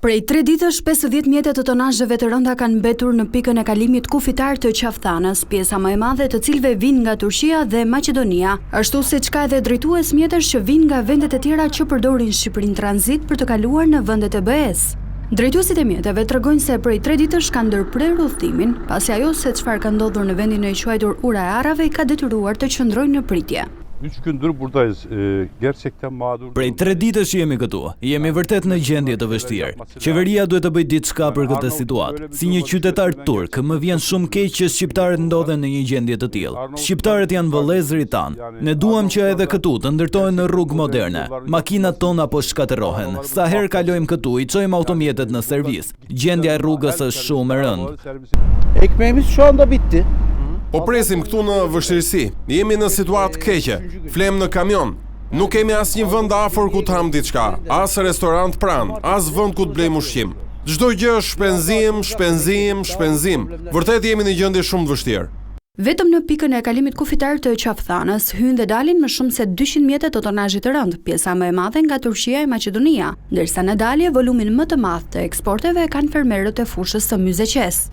Prej 3 ditësh, 50 mjete të tonazheve të rënda kanë mbetur në pikën e kalimit kufitar të Qafthanës, pjesa më e madhe të cilëve vijnë nga Turqia dhe Maqedonia, ashtu siç ka edhe drejtues mjetësh që vijnë nga vendet e tjera që përdorin Shqipërinë tranzit për të kaluar në vendet e BE-s. Drejtuesit e mjeteve tregojnë se prej 3 ditësh kanë ndërprerë udhëtimin, pasi ajo se çfarë ka ndodhur në vendin e quajtur Ura e Arave ka detyruar të qëndrojnë në pritje. 3 gündür buradayız. Gerçekten mağdur. Prej 3 ditësh jemi këtu. Jemi vërtet në gjendje të vështirë. Qeveria duhet të bëjë diçka për këtë situatë. Si një qytetar turk, më vjen shumë keq që shqiptarët ndodhen në një gjendje të tillë. Shqiptarët janë vëllezërit tanë. Ne duam që edhe këtu të ndërtohen në rrugë moderne. Makinat tona po shkatërrohen. Sa herë kalojmë këtu, i çojmë automjetet në servis. Gjendja e rrugës është shumë e rëndë. Ekmeğimiz şu anda bitti. Po presim këtu në vështirësi. Jemi në situatë keqe. Flem në kamion. Nuk kemi asnjë vend afër ku të ham diçka, as restorant pranë, as vend ku të blejmë ushqim. Çdo gjë është shpenzim. Vërtet jemi në gjendje shumë të vështirë. Vetëm në pikën e kalimit kufitar të Qafthanës hynë dhe dalin më shumë se 200 mjete të tonazhit të rënd, pjesa më e madhe nga Turqia e Maqedonia, ndërsa në dalje volumin më të madh të eksporteve kanë fermerët e fushës së Myzeqes.